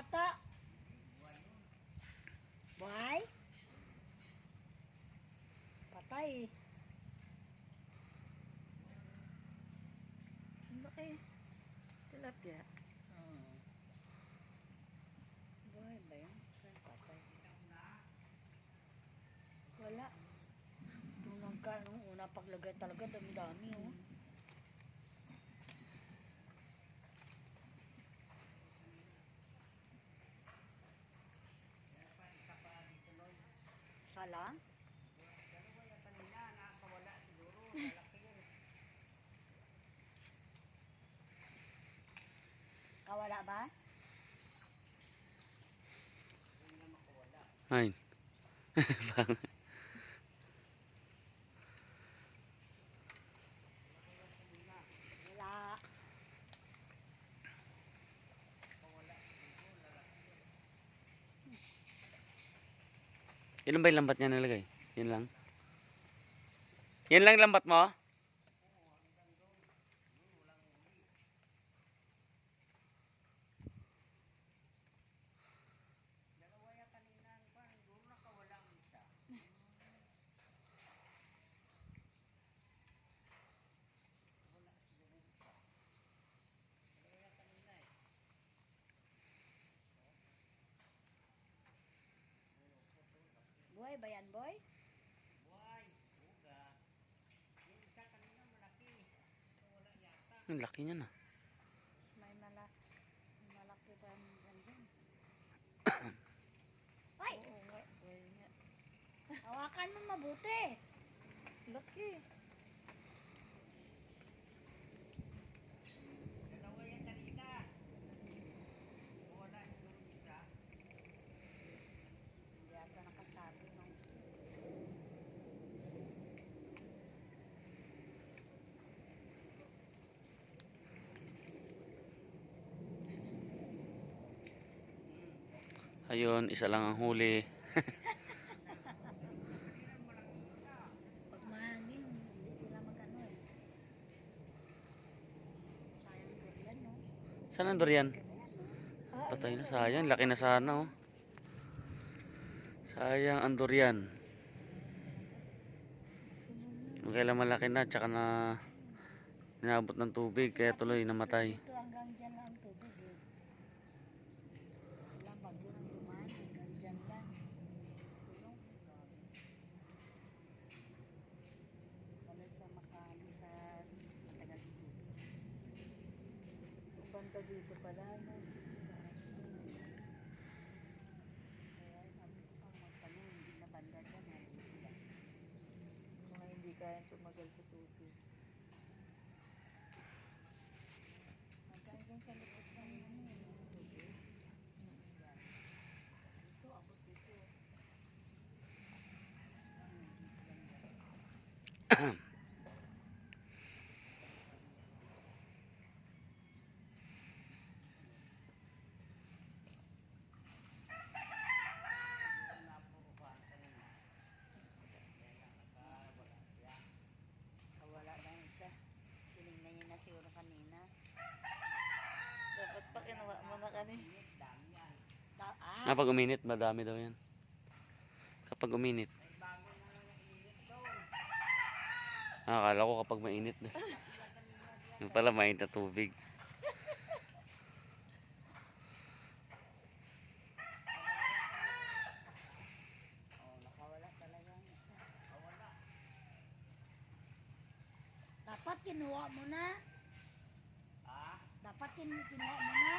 bata. Buhay? Patay. Laki. Tilapia. Buhay ba yun? Patay. Wala. Nung una paglagay talaga, dami-dami oh. Sala? Kawala ba? Ayun. Wala. Ilan ba yung lambat niya nilagay? Yan lang. Yan lang lambat mo? Buhay ba yan, boy? Ang laki niya na. May malaki ba yan dyan? Ay! Oo nga. Buhay nga. Hawakan mo mabuti. Laki. Hindi ata nakasabi nung Ayun, isa lang ang huli. pag mahangin, hindi sila mag-ano eh. Sayang durian, no? Saan ang durian? Patay na, sayang. Laki na sana oh. Sayang ang durian. Kailan malaki na, tsaka na inabot ng tubig, kaya tuloy namatay. Dito hanggang dyan lang ang tubig eh. Walang bagyo nang dumaan, hanggang dyan lang. Tulong. Wala siya makaano sa matagal sa tubig. Ang banda dito pala. No? Kaya sabi ko pang magtanong, hindi na banda dyan. Hindi sila. Mga hindi kayang tumagal sa tubig. Hanggang dyan sa likod ng ano eh, ng tubig. Yan. Dito, abot dito. Ganda. Wala na yung isa. Tinignan niya na siguro kanina. Dapat pa kinuha mo na kani. Kapag uminit, madami daw yan. Kapag uminit. Akala ko kapag mainit na. Yung pala mainit na tubig. Oh, nakawala talaga ang isa. Dapat kinuha mo na. Dapat kinuha mo na.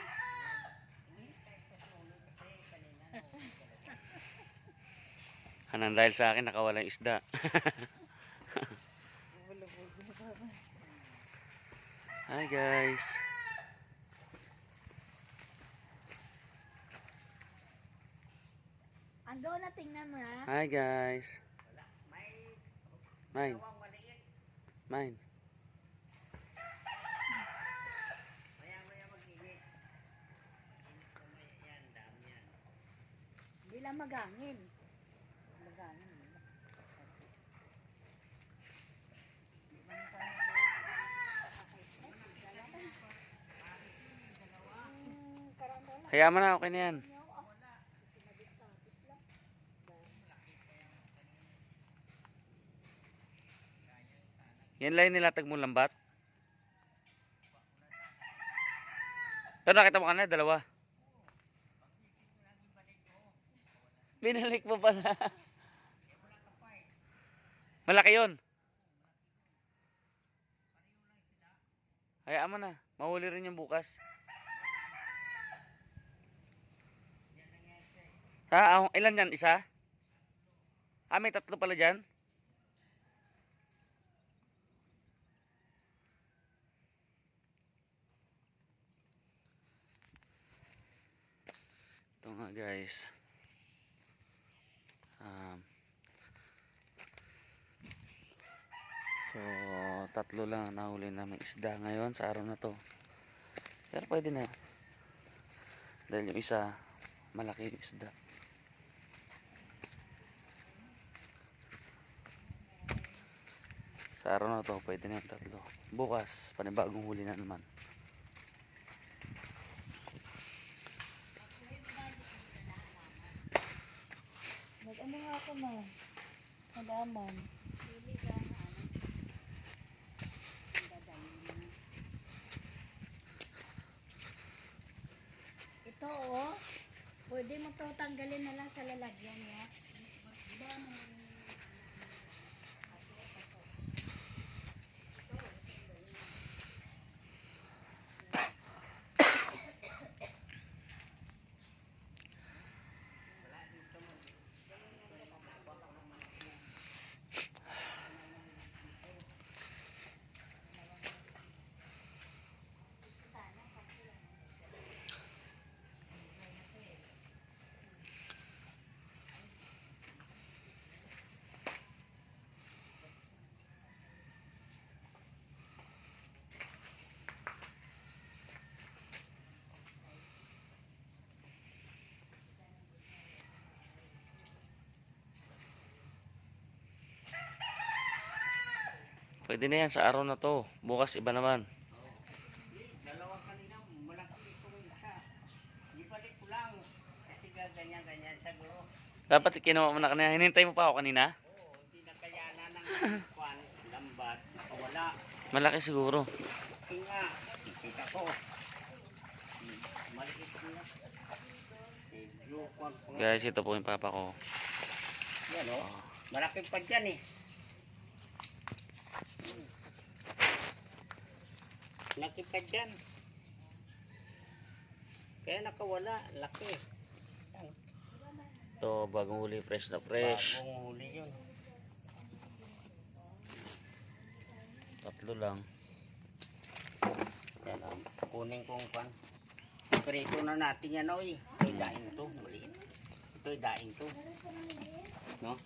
Hanan dahil sa akin, nakawala yung isda. Bulubog mo sana. Hi guys. Ando na, tingnan mo ha. Hi guys. Mine. Mine. Hindi lang magangin. Magangin. Hayaan mo na, okay na yan. Yan lang yung nilatag mo lambat. Pero nakita mo kanina, dalawa. Binalik mo pala. Malaki yun. Hayaan mo na. Mahuli rin yung bukas. Ha? Ilan yan? Isa? May tatlo pala dyan. Ito nga guys. So, tatlo lang ang nahuli namin isda ngayon sa araw na to. Pero pwede na. Dahil yung isa, malaki yung isda. Sa araw na to, pwede na yung tatlo. Bukas, panibagong huli na naman. Nag-ano nga ako na? Nalaman. Ito oh. Pwede mo to tanggalin na lang sa lalagyan niya. Pwede na yan sa araw na to. Bukas iba naman. Dalawa kanina, malaki itong isa. Ibalik ko lang. Kasi ganyan-ganyan sa gulo. Dapat kinuha mo na kanina. Hinintay mo pa ako kanina. Oo, hindi nakayanan ng kwan, lambat, nakawala. Malaki siguro. Kasi nga, kita ko. Maliit ko na. Medyo kwan ko nga. Guys, ito po yung papa ko. Yan o, malaki pa dyan eh. Laki pa dyan. Kaya nakawala, laki. Ito, bagong huli. Fresh na fresh. Bagong huli yun. Tatlo lang. Yan o, kunin kong kwan. Prito na natin yan o eh. Ito'y daing to, maliit. Ito'y daing to. No?